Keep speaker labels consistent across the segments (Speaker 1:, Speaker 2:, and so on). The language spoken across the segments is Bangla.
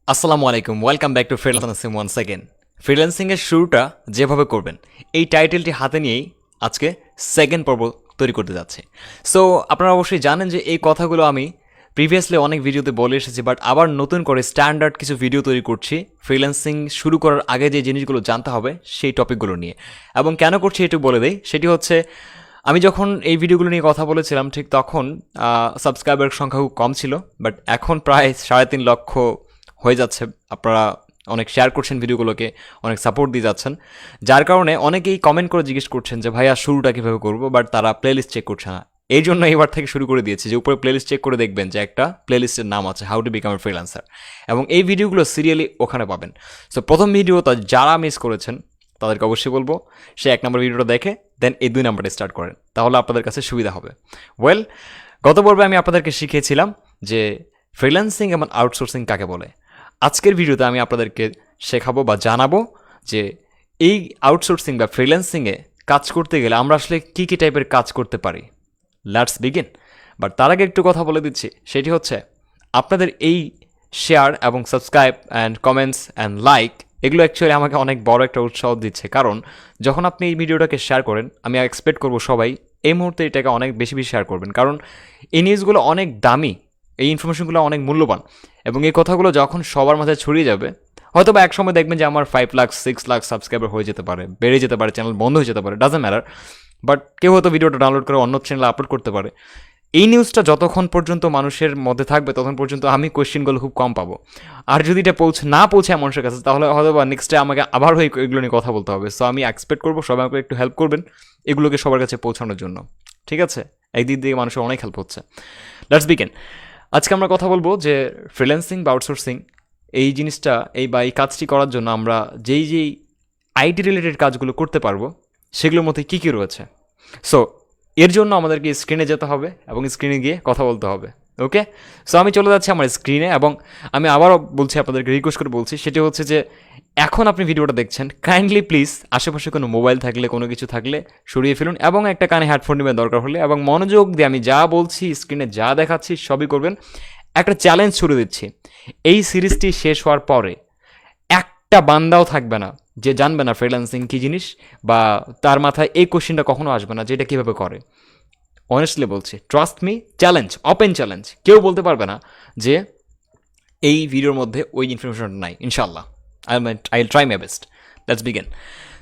Speaker 1: আসসালামু আলাইকুম, welcome back to freelancing one second. ফ্রিল্যান্সিংয়ের শুরুটা যেভাবে করবেন, এই টাইটেলটি হাতে নিয়েই আজকে সেকেন্ড পর্ব তৈরি করতে যাচ্ছে। সো আপনারা অবশ্যই জানেন যে এই কথাগুলো আমি প্রিভিয়াসলি অনেক ভিডিওতে বলে এসেছি, বাট আবার নতুন করে স্ট্যান্ডার্ড কিছু ভিডিও তৈরি করছি ফ্রিল্যান্সিং শুরু করার আগে যে জিনিসগুলো জানতে হবে সেই টপিকগুলো নিয়ে। এবং কেন করছি একটু বলে দেই, সেটি হচ্ছে আমি যখন এই ভিডিওগুলো নিয়ে কথা বলেছিলাম ঠিক তখন সাবস্ক্রাইবার সংখ্যা খুব কম ছিল, বাট এখন প্রায় 3.5 লক্ষ হয়ে যাচ্ছে। আপনারা অনেক শেয়ার করছেন ভিডিওগুলোকে, অনেক সাপোর্ট দিয়ে যাচ্ছেন, যার কারণে অনেকেই কমেন্ট করে জিজ্ঞেস করছেন যে ভাইয়া শুরুটা কীভাবে করবো, বাট তারা প্লেলিস্ট চেক করছে না। এই জন্য এবার থেকে শুরু করে দিয়েছি যে উপরে প্লেলিস্ট চেক করে দেখবেন যে একটা প্লেলিস্টের নাম আছে how to become a freelancer, এবং এই ভিডিওগুলো সিরিয়ালি ওখানে পাবেন। সো প্রথম ভিডিওটা যারা মিস করেছেন তাদেরকে অবশ্যই বলবো সে 1 নম্বর ভিডিওটা দেখে দেন এই 2 নম্বরটা স্টার্ট করেন, তাহলে আপনাদের কাছে সুবিধা হবে। ওয়েল, গত পর্বে আমি আপনাদেরকে শিখিয়েছিলাম যে ফ্রিল্যান্সিং এবং আউটসোর্সিং কাকে বলে। আজকের ভিডিওতে আমি আপনাদেরকে শেখাবো বা জানাবো যে এই আউটসোর্সিং বা ফ্রিল্যান্সিংয়ে কাজ করতে গেলে আমরা আসলে কী কী টাইপের কাজ করতে পারি। Let's begin. বাট তার আগে একটু কথা বলে দিচ্ছি, সেটি হচ্ছে আপনাদের এই শেয়ার এবং subscribe and comments and like এগুলো অ্যাকচুয়ালি আমাকে অনেক বড় একটা উৎসাহ দিচ্ছে, কারণ যখন আপনি এই ভিডিওটাকে শেয়ার করেন আমি এক্সপেক্ট করবো সবাই এই মুহূর্তে এটাকে অনেক বেশি বেশি শেয়ার করবেন, কারণ এই নিউজগুলো অনেক দামি, এই ইনফরমেশনগুলো অনেক মূল্যবান, এবং এই কথাগুলো যখন সবার মাঝে ছড়িয়ে যাবে হয়তো বা এক সময় দেখবেন যে আমার 5 লাখ 6 লাখ সাবস্ক্রাইবার হয়ে যেতে পারে, বেড়ে যেতে পারে, চ্যানেল বন্ধ হয়ে যেতে পারে, ডাজন্ট ম্যাটার। বাট কেউ হয়তো ভিডিওটা ডাউনলোড করে অন্য চ্যানেলে আপলোড করতে পারে। এই নিউজটা যতক্ষণ পর্যন্ত মানুষের মধ্যে থাকবে ততক্ষণ পর্যন্ত আমি কোয়েশ্চেনগুলো খুব কম পাবো। আর যদি এটা না পৌঁছায় মানুষের কাছে, তাহলে হয়তো বা নেক্সট ডে আমাকে আবার এগুলো নিয়ে কথা বলতে হবে। সো আমি এক্সপেক্ট করবো সবাই আমাকে একটু হেল্প করবেন এগুলোকে সবার কাছে পৌঁছানোর জন্য, ঠিক আছে? একদিক দিয়ে মানুষের অনেক হেল্প হচ্ছে। Let's begin. আজকে আমরা কথা বলবো যে ফ্রিল্যান্সিং বা আউটসোর্সিং এই জিনিসটা এই কাজটি করার জন্য আমরা যেই আইটি রিলেটেড কাজগুলো করতে পারবো সেগুলোর মধ্যে কী কী রয়েছে। সো এর জন্য আমাদেরকে স্ক্রিনে যেতে হবে এবং স্ক্রিনে গিয়ে কথা বলতে হবে। ওকে, সো আমি চলে যাচ্ছি আমার স্ক্রিনে, এবং আমি আবারও বলছি, আপনাদেরকে রিকোয়েস্ট করে বলছি, সেটি হচ্ছে যে এখন আপনি ভিডিওটা দেখছেন, কাইন্ডলি প্লিজ আশেপাশে কোনো মোবাইল থাকলে কোনো কিছু থাকলে সরিয়ে ফেলুন, এবং একটা কানে হেডফোন নেবেন দরকার হলে, এবং মনোযোগ দিয়ে আমি যা বলছি স্ক্রিনে যা দেখাচ্ছি সবই করবেন। একটা চ্যালেঞ্জ ছুড়ে দিচ্ছি, এই সিরিজটি শেষ হওয়ার পরে একটা বান্দাও থাকবে না যে জানবে না ফ্রিল্যান্সিং কী জিনিস, বা তার মাথায় এই কোশ্চেনটা কখনো আসবে না যে এটা কীভাবে করে। অনেস্টলি বলছি, trust me, challenge, open challenge, কেউ বলতে পারবে না যে এই ভিডিওর মধ্যে ওই ইনফরমেশনটা নাই। ইনশাল্লাহ I will try my best. Let's begin.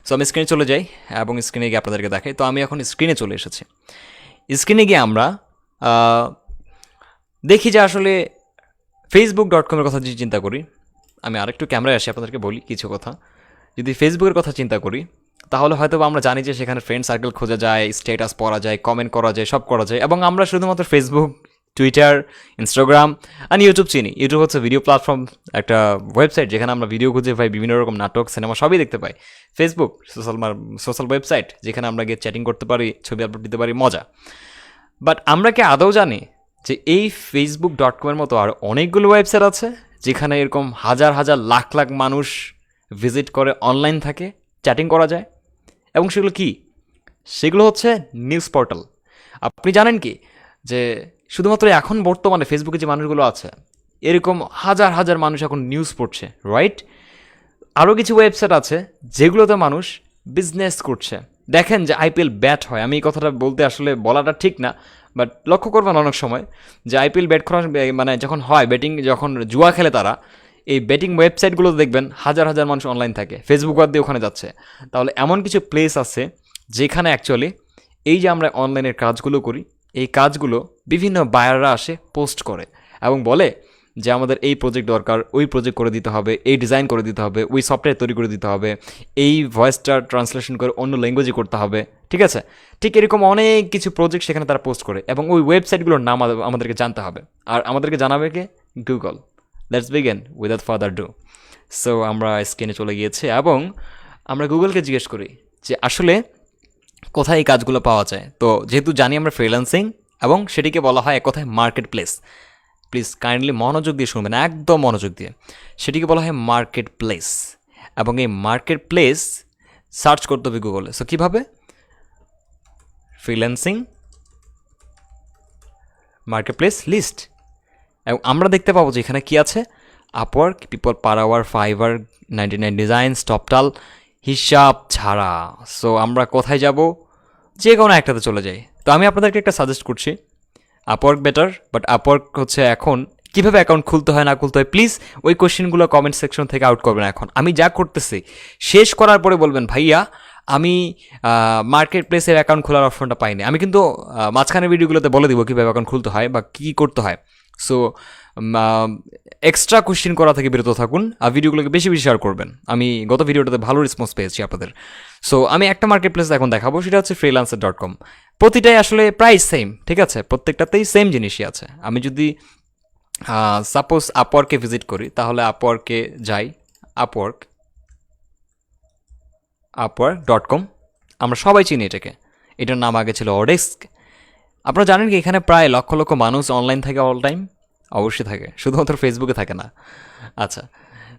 Speaker 1: So আমি স্ক্রিনে চলে যাই এবং স্ক্রিনে গিয়ে আপনাদেরকে দেখাই। তো আমি এখন স্ক্রিনে চলে এসেছি। স্ক্রিনে গিয়ে আমরা দেখি যে আসলে facebook.com-এর কথা যদি চিন্তা করি, আমি আরেকটু ক্যামেরায় আসি আপনাদেরকে বলি কিছু কথা। যদি ফেসবুকের কথা চিন্তা করি তাহলে হয়তো আমরা জানি যে সেখানে ফ্রেন্ড সার্কেল খোঁজা যায়, স্ট্যাটাস পড়া যায়, কমেন্ট করা যায়, সব করা যায়, এবং আমরা শুধুমাত্র ফেসবুক, টুইটার, ইনস্টাগ্রাম আর ইউটিউব চিনি। ইউটিউব হচ্ছে ভিডিও প্ল্যাটফর্ম, একটা ওয়েবসাইট যেখানে আমরা ভিডিও খুঁজে পাই, বিভিন্ন রকম নাটক, সিনেমা সবই দেখতে পাই। ফেসবুক সোশ্যাল ওয়েবসাইট যেখানে আমরা গিয়ে চ্যাটিং করতে পারি, ছবি আপলোড দিতে পারি, মজা। বাট আমরা কি আদৌ জানি যে এই facebook.com-এর মতো আর অনেকগুলো ওয়েবসাইট আছে যেখানে এরকম হাজার হাজার লাখ লাখ মানুষ ভিজিট করে, অনলাইন থাকে, চ্যাটিং করা যায়, এবং সেগুলো কি? সেগুলো হচ্ছে নিউজ পোর্টাল। আপনি জানেন কি যে শুধুমাত্র এখন বর্তমানে ফেসবুকে যে মানুষগুলো আছে এরকম হাজার হাজার মানুষ এখন নিউজ পড়ছে, রাইট? আরও কিছু ওয়েবসাইট আছে যেগুলোতে মানুষ বিজনেস করছে। দেখেন যে আইপিএল ব্যাট হয়, আমি এই কথাটা বলতে আসলে বলাটা ঠিক না, বাট লক্ষ্য করবেন অনেক সময় যে আইপিএল ব্যাট করা মানে যখন হয়, ব্যাটিং যখন জুয়া খেলে তারা, এই ব্যাটিং ওয়েবসাইটগুলোতে দেখবেন হাজার হাজার মানুষ অনলাইন থাকে, ফেসবুক বাদ দিয়ে ওখানে যাচ্ছে। তাহলে এমন কিছু প্লেস আছে যেখানে অ্যাকচুয়ালি এই যে আমরা অনলাইনের কাজগুলো করি, এই কাজগুলো বিভিন্ন বায়াররা আসে, পোস্ট করে এবং বলে যে আমাদের এই প্রজেক্ট দরকার, ওই প্রজেক্ট করে দিতে হবে, এই ডিজাইন করে দিতে হবে, ওই সফটওয়্যার তৈরি করে দিতে হবে, এই ভয়েসটা ট্রান্সলেশন করে অন্য ল্যাঙ্গুয়েজে করতে হবে, ঠিক আছে? ঠিক এরকম অনেক কিছু প্রজেক্ট সেখানে তারা পোস্ট করে, এবং ওই ওয়েবসাইটগুলোর নাম আমাদেরকে জানতে হবে, আর আমাদেরকে জানাবে কে? Google. Let's begin without further do. So আমরা স্ক্রিনে চলে গিয়েছি এবং আমরা গুগলকে জিজ্ঞেস করি যে আসলে কোথায় এই কাজগুলো পাওয়া যায়। তো যেহেতু জানি আমরা ফ্রিল্যান্সিং, এবং সেটিকে বলা হয় এক কথায় মার্কেট প্লেস। প্লিজ কাইন্ডলি মনোযোগ দিয়ে শুনবেন, একদম মনোযোগ দিয়ে। সেটিকে বলা হয় মার্কেট প্লেস, এবং এই মার্কেট প্লেস সার্চ করতে হবে গুগলে। সো কীভাবে? ফ্রিল্যান্সিং মার্কেট প্লেস লিস্ট, এবং আমরা দেখতে পাবো যে এখানে কী আছে, Upwork, People Per Hour, Fiverr, 99 designs, Toptal, হিসাব ছাড়া। সো আমরা কোথায় যাব? যে কোনো একটাতে চলে যাই। তো আমি আপনাদেরকে একটা সাজেস্ট করছি, আপওয়ার্ক বেটার। বাট আপওয়ার্ক হচ্ছে এখন কীভাবে অ্যাকাউন্ট খুলতে হয় না খুলতে হয়, প্লিজ ওই কোশ্চেনগুলো কমেন্ট সেকশন থেকে আউট করবেন। এখন আমি যা করতেছি শেষ করার পরে বলবেন ভাইয়া আমি মার্কেট প্লেসের অ্যাকাউন্ট খোলার অপশনটা পাইনি। আমি কিন্তু মাঝখানে ভিডিওগুলোতে বলে দিব কীভাবে অ্যাকাউন্ট খুলতে হয় বা কী করতে হয়। সো এক্সট্রা কোশ্চেন করা থেকে বিরত থাকুন আর ভিডিওগুলোকে বেশি বেশি শেয়ার করবেন। আমি গত ভিডিওটাতে ভালো রেসপন্স পেয়েছি আপনাদের। সো আমি একটা মার্কেট প্লেস এখন দেখাবো, সেটা হচ্ছে freelancer.com। প্রতিটাই আসলে প্রাইস সেম, ঠিক আছে, প্রত্যেকটাতেই সেম জিনিসই আছে। আমি যদি সাপোজ আপওয়ার্কে ভিজিট করি, তাহলে আপওয়ার্কে যাই, upwork.com, আমরা সবাই চিনি এটাকে। এটার নাম আগে ছিল ওডেস্ক। আপনারা জানেন কি এখানে প্রায় লক্ষ লক্ষ মানুষ অনলাইন থাকে অল টাইম? অবশ্যই থাকে, শুধুমাত্র ফেসবুকে থাকে না। আচ্ছা,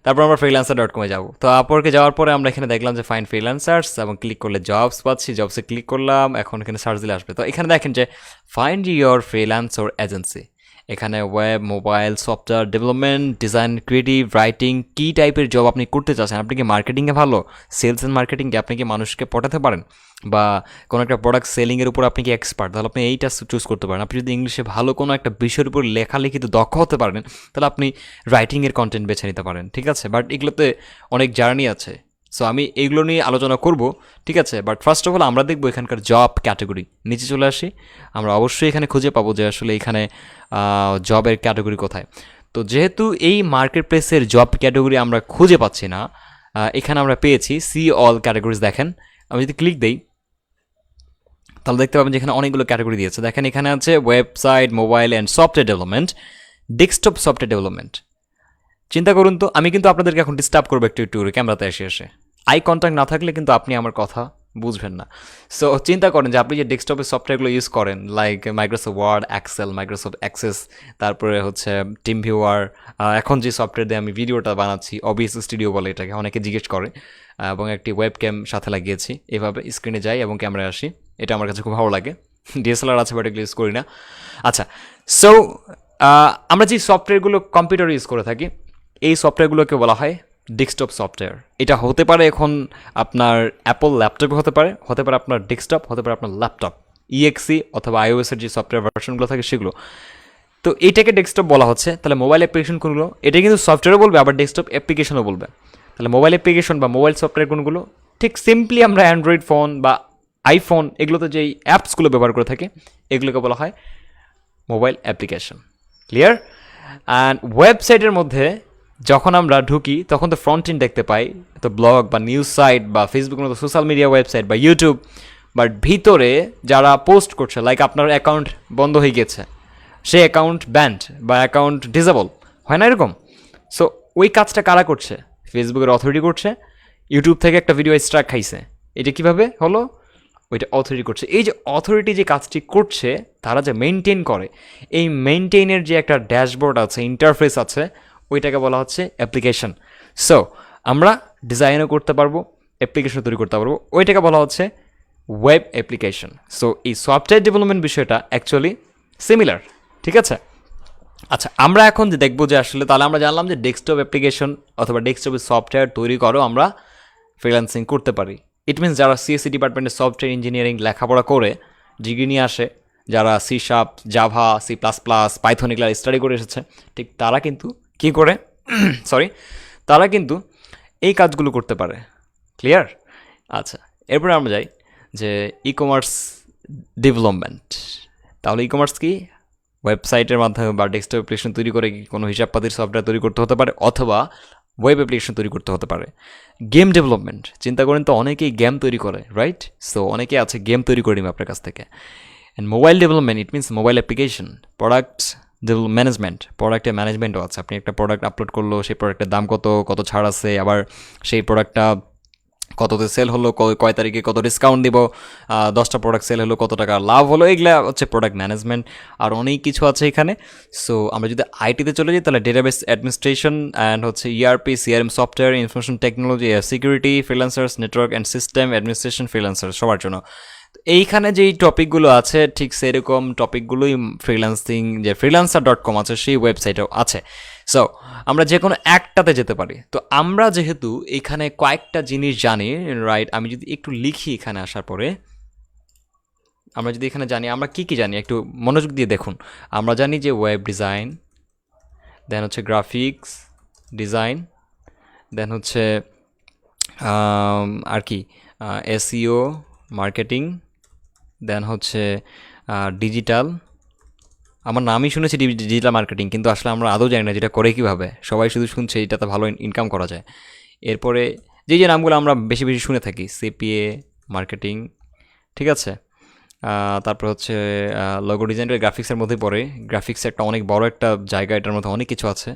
Speaker 1: তারপর আমরা freelancer.com-এ যাবো। তো আপওয়ার্কে যাওয়ার পরে আমরা এখানে দেখলাম যে ফাইন্ড ফ্রিল্যান্সার্স, এবং ক্লিক করলে জবস পাচ্ছি, জবসে ক্লিক করলাম। এখন এখানে সার্চ দিলে আসবে। তো এখানে দেখেন যে ফাইন্ড ইয়োর ফ্রিল্যান্সার এজেন্সি। এখানে web, mobile, software development, design, creative, writing, কী টাইপের জব আপনি করতে চাচ্ছেন। আপনি কি মার্কেটিংয়ে ভালো, সেলস অ্যান্ড মার্কেটিংয়ে আপনি কি মানুষকে পটাতে পারেন, বা কোনো একটা প্রোডাক্ট সেলিংয়ের উপর আপনি কি এক্সপার্ট, তাহলে আপনি এইটা চুজ করতে পারেন। আপনি যদি ইংলিশে ভালো কোনো একটা বিষয়ের উপর লেখালেখিতে দক্ষ হতে পারেন, তাহলে আপনি রাইটিংয়ের কন্টেন্ট বেছে নিতে পারেন, ঠিক আছে। বাট এগুলোতে অনেক জার্নি আছে। সো আমি এইগুলো নিয়ে আলোচনা করব, ঠিক আছে। বাট ফার্স্ট অফ অল আমরা দেখবো এখানকার জব ক্যাটাগরি। নিচে চলে আসি, আমরা অবশ্যই এখানে খুঁজে পাবো যে আসলে এখানে জবের ক্যাটাগরি কোথায়। তো যেহেতু এই মার্কেট প্লেসের জব ক্যাটাগরি আমরা খুঁজে পাচ্ছি না, এখানে আমরা পেয়েছি সি অল ক্যাটাগরিজ। দেখেন আমি যদি ক্লিক দিই তাহলে দেখতে পাবেন যে এখানে অনেকগুলো ক্যাটাগরি দিয়েছে। দেখেন এখানে আছে website, mobile and software development, desktop software development. চিন্তা করুন তো, আমি কিন্তু আপনাদেরকে এখন ডিস্টার্ব করবো একটু একটু ক্যামেরাতে এসে আই কন্ট্যাক্ট না থাকলে কিন্তু আপনি আমার কথা বুঝবেন না। সো চিন্তা করেন যে আপনি যে ডেস্কটপের সফটওয়্যারগুলো ইউজ করেন, like Microsoft Word, Excel, Microsoft Access, তারপরে হচ্ছে টিম ভিউয়ার, এখন যে সফটওয়্যার দিয়ে আমি ভিডিওটা বানাচ্ছি ওবিএস স্টুডিও বলে এটাকে, অনেকে জিজ্ঞেস করে, এবং একটি ওয়েব ক্যাম সাথে লাগিয়েছি। এভাবে স্ক্রিনে যাই এবং ক্যামেরায় আসি, এটা আমার কাছে খুব ভালো লাগে। ডিএসএলআর আছে বাট এগুলো ইউজ করি না। আচ্ছা, সো আমরা যে সফটওয়্যারগুলো কম্পিউটার ইউজ করে থাকি, এই সফটওয়্যারগুলোকে বলা হয় ডেস্কটপ সফটওয়্যার। এটা হতে পারে এখন আপনার অ্যাপল ল্যাপটপে হতে পারে আপনার ডেস্কটপ, হতে পারে আপনার ল্যাপটপ, ইএক্সি অথবা আইওএসের যে সফটওয়্যার ভার্সনগুলো থাকে সেগুলো। তো এটাকে ডেস্কটপ বলা হচ্ছে। তাহলে মোবাইল অ্যাপ্লিকেশন কোনগুলো? এটা কিন্তু সফটওয়্যারও বলবে, আবার ডেস্কটপ অ্যাপ্লিকেশনও বলবে। তাহলে মোবাইল অ্যাপ্লিকেশন বা মোবাইল সফটওয়্যার কোনগুলো? ঠিক সিম্পলি আমরা অ্যান্ড্রয়েড ফোন বা আইফোন এগুলোতে যেই অ্যাপসগুলো ব্যবহার করে থাকি এগুলোকে বলা হয় মোবাইল অ্যাপ্লিকেশন। ক্লিয়ার? অ্যান্ড ওয়েবসাইটের মধ্যে যখন আমরা ঢুকি তখন তো ফ্রন্ট এন্ড দেখতে পাই, তো ব্লগ বা নিউজ সাইট বা ফেসবুকের মতো সোশ্যাল মিডিয়া ওয়েবসাইট বা ইউটিউব। বাট ভিতরে যারা পোস্ট করছে, লাইক আপনার অ্যাকাউন্ট বন্ধ হয়ে গেছে, সে অ্যাকাউন্ট ব্যান্ড বা অ্যাকাউন্ট ডিসেবল, হয় না এরকম? সো ওই কাজটা কারা করছে? ফেসবুকের অথরিটি করছে। ইউটিউব থেকে একটা ভিডিও স্ট্রাইক খাইছে, এটা কিভাবে হলো? ওইটা অথরিটি করছে। এই যে অথরিটি যে কাজটি করছে, তারা যে মেনটেন করে, এই মেনটেনের যে একটা ড্যাশবোর্ড আছে, ইন্টারফেস আছে, ওইটাকে বলা হচ্ছে অ্যাপ্লিকেশন। সো আমরা ডিজাইনও করতে পারবো, অ্যাপ্লিকেশন তৈরি করতে পারবো, ওইটাকে বলা হচ্ছে ওয়েব অ্যাপ্লিকেশন। সো এই সফটওয়্যার ডেভেলপমেন্ট বিষয়টা অ্যাকচুয়ালি সিমিলার, ঠিক আছে। আচ্ছা, আমরা এখন যে দেখবো যে আসলে তাহলে আমরা জানলাম যে ডেস্কটপ অ্যাপ্লিকেশন অথবা ডেস্কটপের সফটওয়্যার তৈরি করো আমরা ফ্রিল্যান্সিং করতে পারি। ইট মিনস যারা সিএসসি ডিপার্টমেন্টের সফটওয়্যার ইঞ্জিনিয়ারিং লেখাপড়া করে ডিগ্রি নিয়ে আসে, যারা C sharp, Java, C++, Python এগুলো স্টাডি করে এসেছে, ঠিক তারা কিন্তু কী করে সরি তারা কিন্তু এই কাজগুলো করতে পারে। ক্লিয়ার? আচ্ছা, এরপরে আমরা যাই যে ই কমার্স ডেভেলপমেন্ট। তাহলে ই কমার্স কি? ওয়েবসাইটের মাধ্যমে বা ডেস্কটপ অ্যাপ্লিকেশন তৈরি করে কোনো হিসাবপাতির সফটওয়্যার তৈরি করতে হতে পারে, অথবা ওয়েব অ্যাপ্লিকেশন তৈরি করতে হতে পারে। গেম ডেভেলপমেন্ট, চিন্তা করেন তো অনেকেই গেম তৈরি করে, রাইট? সো অনেকে আছে গেম তৈরি করে নিবে আপনার কাছ থেকে। And mobile development, it means mobile application. Product management, প্রোডাক্টের ম্যানেজমেন্টও আছে। আপনি একটা প্রোডাক্ট আপলোড করলো, সেই প্রোডাক্টের দাম কত ছাড় আছে, আবার সেই প্রোডাক্টটা কততে সেল হলো, কয় তারিখে কত ডিসকাউন্ট দিব, 10টা প্রোডাক্ট সেল হলো কত টাকা লাভ হলো, এগুলো হচ্ছে প্রোডাক্ট ম্যানেজমেন্ট। আর অনেক কিছু আছে এখানে। সো আমরা যদি আইটিতে চলে যাই তাহলে ডেটাবেস অ্যাডমিনিস্ট্রেশন অ্যান্ড হচ্ছে ERP, CRM software, information technology, security, freelancers, network and system administration, freelancers সবার জন্য। এইখানে যেই টপিকগুলো আছে ঠিক সেরকম টপিকগুলোই ফ্রিল্যান্সিং যে freelancer.com আছে সেই ওয়েবসাইটেও আছে। সো আমরা যে কোনো একটাতে যেতে পারি। তো আমরা যেহেতু এখানে কয়েকটা জিনিস জানি, রাইট, আমি যদি একটু লিখি এখানে আসার পরে, আমরা যদি এখানে জানি আমরা কি কি জানি একটু মনোযোগ দিয়ে দেখুন। আমরা জানি যে ওয়েব ডিজাইন, দেন হচ্ছে গ্রাফিক্স ডিজাইন, দেন হচ্ছে আর কি এসইও মার্কেটিং, দেন হচ্ছে ডিজিটাল। আমার নামই শুনেছি ডিজিটাল মার্কেটিং, কিন্তু আসলে আমরা আদৌ জানি না যেটা করে কীভাবে, সবাই শুধু শুনছে এটাতে ভালো ইনকাম করা যায়। এরপরে যে যে নামগুলো আমরা বেশি বেশি শুনে থাকি, সিপিএ মার্কেটিং, ঠিক আছে। তারপর হচ্ছে লোগো ডিজাইন গ্রাফিক্সের মধ্যে পড়ে। গ্রাফিক্স একটা অনেক বড় একটা জায়গা, এটার মধ্যে অনেক কিছু আছে,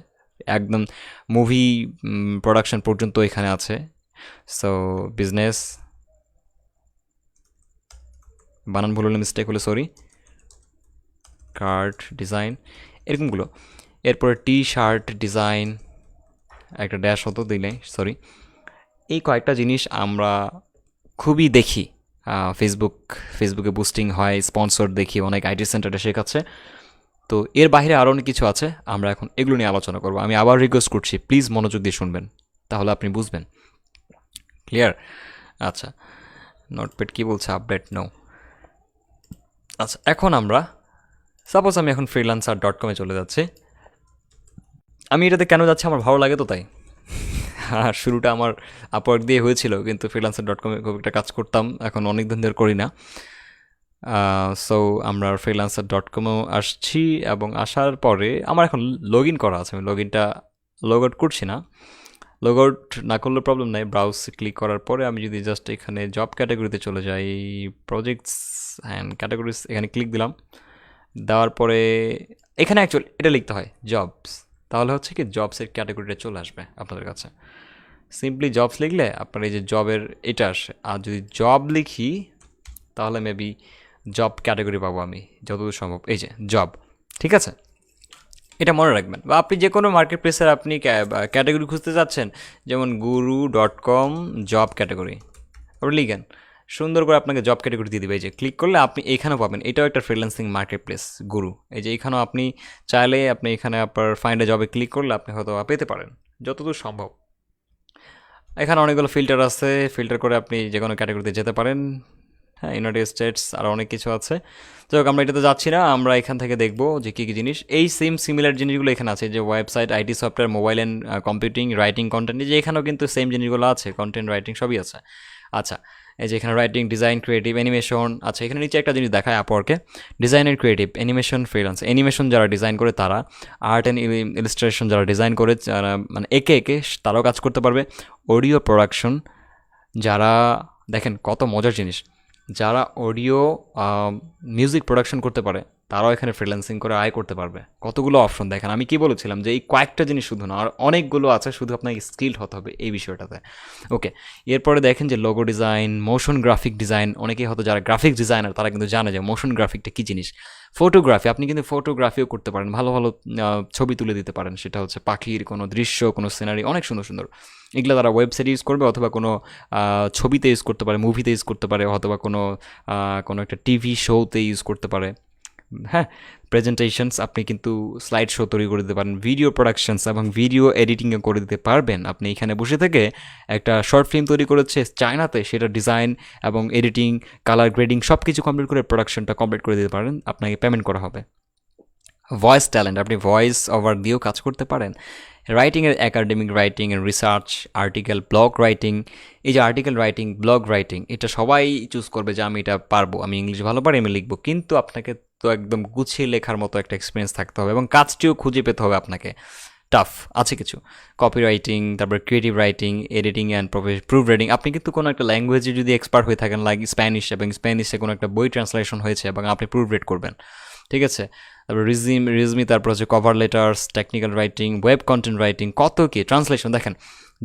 Speaker 1: একদম মুভি প্রোডাকশন পর্যন্ত এখানে আছে। সো বিজনেস, বানান ভুল হলে মিস্টেক হলে সরি, কার্ড ডিজাইন, এরকমগুলো। এরপরে টি শার্ট ডিজাইন, একটা ড্যাশ হতো দিলে সরি। এই কয়েকটা জিনিস আমরা খুবই দেখি, ফেসবুকে বুস্টিং হয়, স্পন্সর দেখি, অনেক আইটি সেন্টারে শেখাচ্ছে। তো এর বাইরে আরও অনেক কিছু আছে, আমরা এখন এগুলো নিয়ে আলোচনা করবো। আমি আবার রিকোয়েস্ট করছি, প্লিজ মনোযোগ দিয়ে শুনবেন, তাহলে আপনি বুঝবেন। ক্লিয়ার? আচ্ছা, নোটপ্যাড কী বলছে, আপডেট নো। আচ্ছা, এখন আমরা সাপোজ আমি এখন freelancer.com-এ চলে যাচ্ছি। আমি এটাতে কেন যাচ্ছি, আমার ভালো লাগে তো তাই। আর শুরুটা আমার আপওয়ার্ক দিয়ে হয়েছিল, কিন্তু freelancer.com-এ খুব একটা কাজ করতাম, এখন অনেক দিন ধরে করি না। সো আমরা freelancer.com-এও আসছি, এবং আসার পরে আমার এখন লগ ইন করা আছে। আমি লগ আউট করছি না। লগ আউট না করলে প্রবলেম নাই। ব্রাউজ ক্লিক করার পরে আমি যদি জাস্ট এখানে জব ক্যাটাগরিতে চলে যাই, প্রজেক্টস অ্যান্ড ক্যাটাগরিজ, এখানে ক্লিক দিলাম। দেওয়ার পরে এখানে অ্যাকচুয়ালি এটা লিখতে হয় জবস, তাহলে হচ্ছে কি জবসের ক্যাটাগরিটা চলে আসবে আপনাদের কাছে। সিম্পলি জবস লিখলে আপনার এই যে জবের এটা আসে। আর যদি জব লিখি তাহলে মেবি জব ক্যাটাগরি পাবো আমি যতদূর সম্ভব। এই যে জব, ঠিক আছে, এটা মনে রাখবেন। বা আপনি যে কোনো মার্কেট প্লেসের আপনি ক্যাটাগরি খুঁজতে চাচ্ছেন, যেমন guru.com জব ক্যাটাগরি, আপনি লিখেন, সুন্দর করে আপনাকে জব ক্যাটাগরি দিয়ে দেবে। এই যে ক্লিক করলে আপনি এখানেও পাবেন, এটাও একটা ফ্রিল্যান্সিং মার্কেট প্লেস গুরু। এই যে এখানেও আপনি চাইলে আপনি এখানে আপনার ফাইন্ড এ জবে ক্লিক করলে আপনি হয়তো পেতে পারেন যতদূর সম্ভব। এখানে অনেকগুলো ফিল্টার আছে, ফিল্টার করে আপনি যে কোনো ক্যাটাগরিতে যেতে পারেন। হ্যাঁ, ইউনাইটেড স্টেটস আরও অনেক কিছু আছে। তো আমরা এটাতে যাচ্ছি না, আমরা এখান থেকে দেখবো যে কী কী জিনিস, এই সেম সিমিলার জিনিসগুলো এখানে আছে, যে website, IT software, mobile and computing, writing, content, যে এখানেও কিন্তু সেম জিনিসগুলো আছে, কন্টেন্ট রাইটিং সবই আছে। আচ্ছা, এই যে এখানে রাইটিং, ডিজাইন, ক্রিয়েটিভ, অ্যানিমেশন। আচ্ছা, এখানে নিচে একটা জিনিস দেখায় আপওয়ার্কে, design and creative, animation, freelance. Animation যারা ডিজাইন করে তারা, আর্ট অ্যান্ড ইলাস্ট্রেশন যারা ডিজাইন করে, যারা মানে একে একে তারাও কাজ করতে পারবে। অডিও প্রোডাকশন, যারা দেখেন কত মজার জিনিস, যারা অডিও মিউজিক প্রোডাকশন করতে পারে তারাও এখানে ফ্রিল্যান্সিং করে আয় করতে পারবে। কতগুলো অপশন দেখেন। আমি কি বলেছিলাম যে এই কয়েকটা জিনিস শুধু না, আর অনেকগুলো আছে, শুধু আপনাকে স্কিলড হতে হবে এই বিষয়টাতে। ওকে, এরপরে দেখেন যে logo design, motion graphic design. অনেকেই হয়তো যারা গ্রাফিক ডিজাইনার তারা কিন্তু জানে যে মোশন গ্রাফিকটা কী জিনিস। ফটোগ্রাফি, আপনি কিন্তু ফটোগ্রাফিও করতে পারেন, ভালো ভালো ছবি তুলে দিতে পারেন, সেটা হচ্ছে পাখির কোনো দৃশ্য, কোনো সিনারি, অনেক সুন্দর সুন্দর। এগুলো তারা ওয়েবসাইট ইউজ করবে, অথবা কোনো ছবিতে ইউজ করতে পারে, মুভিতে ইউজ করতে পারে, অথবা কোনো একটা টিভি শোতে ইউজ করতে পারে। হ্যাঁ, প্রেজেন্টেশনস, আপনি কিন্তু স্লাইড শো তৈরি করে দিতে পারেন, ভিডিও প্রোডাকশনস এবং ভিডিও এডিটিংও করে দিতে পারবেন। আপনি এখানে বসে থেকে একটা শর্ট ফিল্ম তৈরি করেছে চায়নাতে, সেটা ডিজাইন এবং এডিটিং, কালার গ্রেডিং সব কিছু কমপ্লিট করে প্রোডাকশনটা কমপ্লিট করে দিতে পারেন, আপনাকে পেমেন্ট করা হবে। ভয়েস ট্যালেন্ট, আপনি ভয়েস ওভার দিয়েও কাজ করতে পারেন। রাইটিংয়ের academic writing, research, article, blog writing. এই যে আর্টিকেল রাইটিং, ব্লগ রাইটিং, এটা সবাই চুজ করবে যে আমি এটা পারবো, আমি ইংলিশ ভালো পারি, আমি লিখবো। কিন্তু আপনাকে তো একদম গুছিয়ে লেখার মতো একটা এক্সপিরিয়েন্স থাকতে হবে, এবং কাজটিও খুঁজে পেতে হবে আপনাকে। টাফ আছে কিছু, কপি রাইটিং, তারপরে creative writing, editing and proof reading. আপনি কিন্তু কোনো একটা ল্যাঙ্গুয়েজে যদি এক্সপার্ট হয়ে থাকেন, লাইক স্প্যানিশ, এবং স্প্যানিশে কোনো একটা বই ট্রান্সলেশন হয়েছে এবং আপনি প্রুফ রিড করবেন, ঠিক আছে। তারপর রিজমি, তারপর হচ্ছে cover letters, technical writing, web content writing, কত কি ট্রান্সলেশন। দেখেন,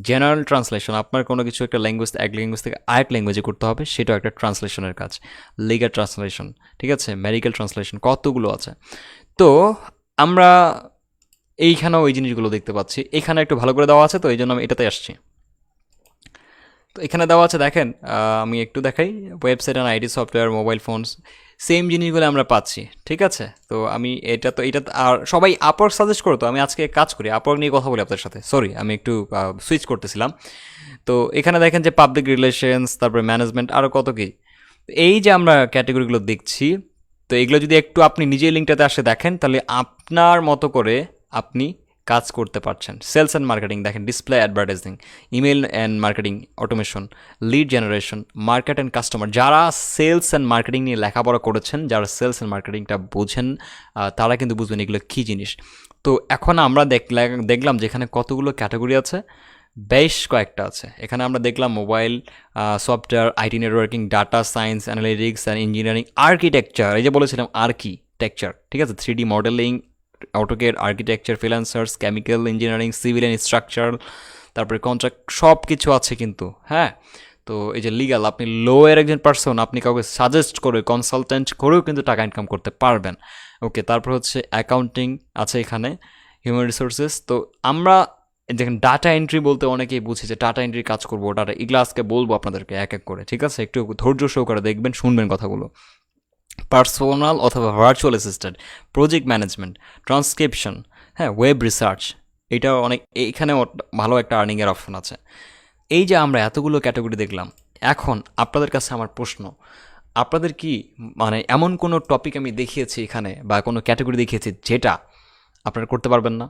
Speaker 1: জেনারেল ট্রান্সলেশন, আপনার কোনো কিছু একটা ল্যাঙ্গুয়েজ, এক ল্যাঙ্গুয়েজ থেকে আরেক ল্যাঙ্গুয়েজে করতে হবে, সেটাও একটা ট্রান্সলেশনের কাজ। লিগাল ট্রান্সলেশন, ঠিক আছে, মেডিকেল ট্রান্সলেশন, কতগুলো আছে। তো আমরা এইখানেও ওই জিনিসগুলো দেখতে পাচ্ছি। এখানে একটু ভালো করে দেওয়া আছে, তো এই জন্য আমি এটাতে আসছি। তো এখানে দেওয়া আছে দেখেন, আমি একটু দেখাই, website and IT software, mobile phones, same জিনিসগুলো আমরা পাচ্ছি, ঠিক আছে? তো আমি এটা আর সবাই আপওয়ার্ক সাজেস্ট করো, তো আমি আজকে কাজ করি আপওয়ার্ক নিয়ে কথা বলি আপনাদের সাথে। সরি, আমি একটু সুইচ করতেছিলাম। তো এখানে দেখেন যে পাবলিক রিলেশনস, তারপরে ম্যানেজমেন্ট, আরও কত কি। এই যে আমরা ক্যাটেগরিগুলো দেখছি, তো এগুলো যদি একটু আপনি নিজেই লিঙ্কটাতে আসে দেখেন, তাহলে আপনার মতো করে আপনি কাজ করতে পারছেন। সেলস অ্যান্ড মার্কেটিং দেখেন, display advertising, email and marketing automation, lead generation, market and customer. যারা সেলস অ্যান্ড মার্কেটিং নিয়ে লেখাপড়া করেছেন, যারা সেলস অ্যান্ড মার্কেটিংটা বোঝেন, তারা কিন্তু বুঝবেন এগুলো কী জিনিস। তো এখন আমরা দেখলাম যেখানে কতগুলো ক্যাটাগরি আছে, বেশ কয়েকটা আছে। এখানে আমরা দেখলাম mobile, software, IT networking, data science, analytics and engineering, architecture, এই যে বলেছিলাম আর্কিটেকচার, ঠিক আছে, 3D modelling, AutoCAD, architecture, freelancers, chemical engineering, civil and structure, তারপরে কন্ট্রাক্ট, সব কিছু আছে কিন্তু, হ্যাঁ। তো এই যে লিগাল, আপনি লো এর একজন পার্সন, আপনি কাউকে সাজেস্ট করে, কনসালটেন্ট করেও কিন্তু টাকা ইনকাম করতে পারবেন। ওকে, তারপর হচ্ছে অ্যাকাউন্টিং আছে এখানে, হিউম্যান রিসোর্সেস। তো আমরা দেখেন ডাটা এন্ট্রি বলতে অনেকেই বুঝে যে ডাটা এন্ট্রি কাজ করবো, ডাটা, এগুলো আজকে বলবো আপনাদেরকে এক এক করে, ঠিক আছে? একটু ধৈর্য সহকারে দেখবেন, শুনবেন কথাগুলো। পার্সোনাল অথবা virtual assistant, project management, transcription, হ্যাঁ, ওয়েব রিসার্চ, এটাও অনেক, এইখানে ভালো একটা আর্নিংয়ের অপশন আছে। এই যে আমরা এতগুলো ক্যাটাগরি দেখলাম, এখন আপনাদের কাছে আমার প্রশ্ন, আপনাদের কি মানে এমন কোনো টপিক আমি দেখিয়েছি এখানে বা কোনো ক্যাটাগরি দেখিয়েছি যেটা আপনারা করতে পারবেন না?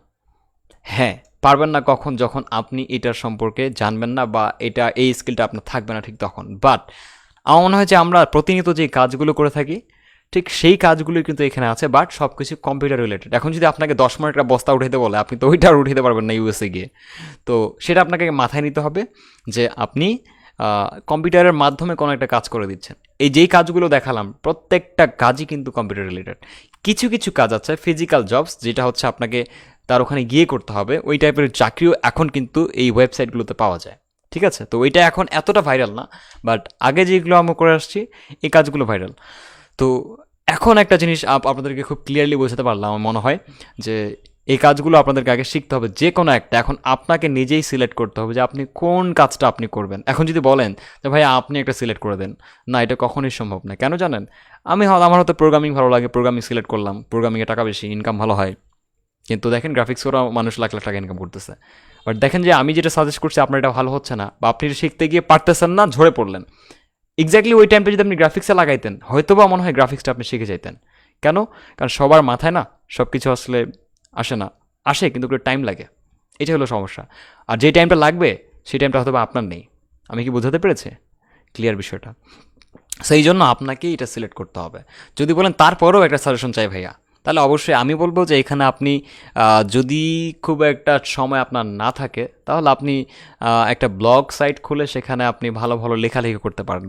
Speaker 1: হ্যাঁ, পারবেন না কখন? যখন আপনি এটার সম্পর্কে জানবেন না বা এই স্কিলটা আপনার থাকবে না ঠিক তখন। বাট আমার মনে হয় যে আমরা প্রতিনিয়ত যে কাজগুলো করে থাকি, ঠিক সেই কাজগুলোই কিন্তু এখানে আছে, বাট সব কিছু কম্পিউটার রিলেটেড। এখন যদি আপনাকে 10 মিনিট একটা বস্তা উঠাইতে বলে, আপনি তো ওইটা আর উঠাইতে পারবেন না ইউএসএ গিয়ে। তো সেটা আপনাকে মাথায় নিতে হবে যে আপনি কম্পিউটারের মাধ্যমে কোনো একটা কাজ করে দিচ্ছেন। এই যেই কাজগুলো দেখালাম প্রত্যেকটা কাজই কিন্তু কম্পিউটার রিলেটেড। কিছু কিছু কাজ আছে ফিজিক্যাল জবস, যেটা হচ্ছে আপনাকে তার ওখানে গিয়ে করতে হবে, ওই টাইপের চাকরিও এখন কিন্তু এই ওয়েবসাইটগুলোতে পাওয়া যায়, ঠিক আছে? তো ওইটা এখন এতটা ভাইরাল না, বাট আগে যেগুলো আমরা করে আসছি এই কাজগুলো ভাইরাল। তো এখন একটা জিনিস আপনাদেরকে খুব ক্লিয়ারলি বোঝাতে পারলাম আমার মনে হয়, যে এই কাজগুলো আপনাদেরকে আগে শিখতে হবে, যে কোনো একটা। এখন আপনাকে নিজেই সিলেক্ট করতে হবে যে আপনি কোন কাজটা আপনি করবেন। এখন যদি বলেন যে ভাই আপনি একটা সিলেক্ট করে দেন, না, এটা কখনোই সম্ভব না। কেন জানেন? আমার হয়তো প্রোগ্রামিং ভালো লাগে, প্রোগ্রামিং সিলেক্ট করলাম, প্রোগ্রামিংয়ে টাকা বেশি, ইনকাম ভালো হয়, কিন্তু দেখেন গ্রাফিক্স করা মানুষ লাখ লাখ টাকা ইনকাম করতেছে। বাট দেখেন যে আমি যেটা সাজেস্ট করছি আপনার এটা ভালো হচ্ছে না, বা আপনি শিখতে গিয়ে পারতেছেন না, ঝরে পড়লেন। এক্স্যাক্টলি ওই টাইমটা যদি আপনি গ্রাফিক্সে লাগাইতেন, হয়তো বা মনে হয় গ্রাফিক্সটা আপনি শিখে যাইতেন। কেন? কারণ সবার মাথায় না সব কিছু আসলে আসে না, আসে কিন্তু একটু টাইম লাগে, এটা হলো সমস্যা। আর যে টাইমটা লাগবে সেই টাইমটা হয়তো বা আপনার নেই। আমি কি বোঝাতে পেরেছি ক্লিয়ার বিষয়টা? সেই জন্য আপনাকেই এটা সিলেক্ট করতে হবে। যদি বলেন তারপরেও একটা সাজেশন চাই ভাইয়া, তাহলে অবশ্যই আমি বলবো যে এখানে আপনি যদি খুব একটা সময় আপনার না থাকে, তাহলে আপনি একটা ব্লগ সাইট খুলে সেখানে আপনি ভালো ভালো লেখালেখি করতে পারেন,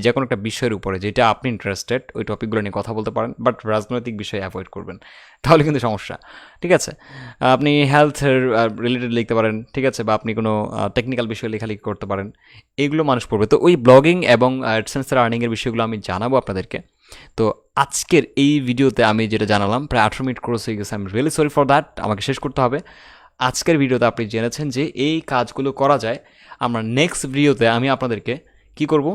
Speaker 1: যে কোনো একটা বিষয়ের উপরে যেটা আপনি ইন্টারেস্টেড, ওই টপিকগুলো নিয়ে কথা বলতে পারেন, বাট রাজনৈতিক বিষয় অ্যাভয়েড করবেন, তাহলে কিন্তু সমস্যা, ঠিক আছে? আপনি হেলথের রিলেটেড লিখতে পারেন, ঠিক আছে, বা আপনি কোনো টেকনিক্যাল বিষয়ে লেখালেখি করতে পারেন, এগুলো মানুষ পড়বে। তো ওই ব্লগিং এবং অ্যাডসেন্সের আর্নিংয়ের বিষয়গুলো আমি জানাবো আপনাদেরকে। তো আজকের এই ভিডিওতে আমি যেটা জানালাম, প্রায় 18 মিনিট ক্রস হয়ে গেছে, আমি রিয়েলি সরি ফর দ্যাট, আমাকে শেষ করতে হবে। আজকের ভিডিওতে আপনি জেনেছেন যে এই কাজগুলো করা যায়। আমরা নেক্সট ভিডিওতে আমি আপনাদেরকে কি করব,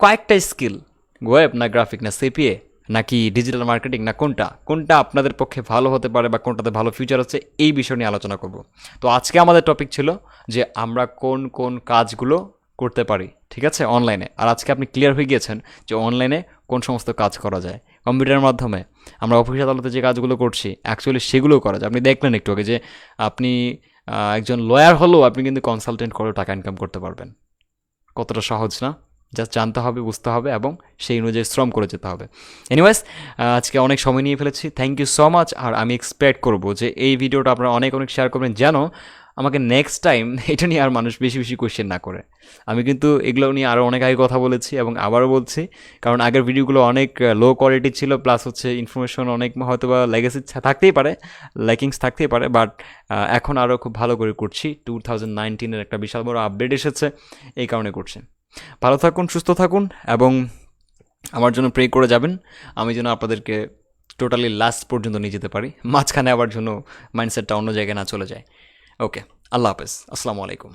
Speaker 1: কয়েকটা স্কিল, ওয়েব না গ্রাফিক না সিপিএ নাকি ডিজিটাল মার্কেটিং না কোনটা কোনটা আপনাদের পক্ষে ভালো হতে পারে বা কোনটাতে ভালো ফিউচার আছে, এই বিষয় নিয়ে আলোচনা করব। তো আজকে আমাদের টপিক ছিল যে আমরা কোন কোন কাজগুলো করতে পারি, ঠিক আছে, অনলাইনে। আর আজকে আপনি ক্লিয়ার হয়ে গিয়েছেন যে অনলাইনে কোন সমস্ত কাজ করা যায় কম্পিউটারের মাধ্যমে। আমরা অফিস আদালতে যে কাজগুলো করছি অ্যাকচুয়ালি সেগুলোও করা যায়। আপনি দেখলেন একটু আগে যে আপনি একজন লয়ার হলেও আপনি কিন্তু কনসালটেন্ট করেও টাকা ইনকাম করতে পারবেন। কতটা সহজ না? জাস্ট জানতে হবে, বুঝতে হবে এবং সেই অনুযায়ী শ্রম করে যেতে হবে। এনিওয়েজ, আজকে অনেক সময় নিয়ে ফেলেছি, থ্যাংক ইউ সো মাচ। আর আমি এক্সপেক্ট করবো যে এই ভিডিওটা আপনারা অনেক অনেক শেয়ার করবেন, যেন আমাকে নেক্সট টাইম এটা নিয়ে আর মানুষ বেশি বেশি কোয়েশ্চেন না করে। আমি কিন্তু এগুলো নিয়ে আরও অনেক আগে কথা বলেছি এবং আবারও বলছি, কারণ আগের ভিডিওগুলো অনেক লো কোয়ালিটি ছিল, প্লাস হচ্ছে ইনফরমেশন অনেক হয়তো বা লেগেসি থাকতেই পারে, ল্যাকিংস থাকতেই পারে, বাট এখন আরও খুব ভালো করে করছি। 2019-এর একটা বিশাল বড় আপডেট এসেছে, এই কারণে করছি। ভালো থাকুন, সুস্থ থাকুন এবং আমার জন্য প্রে করে যাবেন, আমি যেন আপনাদেরকে টোটালি লাস্ট পর্যন্ত নিয়ে যেতে পারি, মাঝখানে আবার জন্য মাইন্ডসেটটা অন্য জায়গায় না চলে যায়। ওকে, আল্লাহ হাফেজ, আসসালামু আলাইকুম।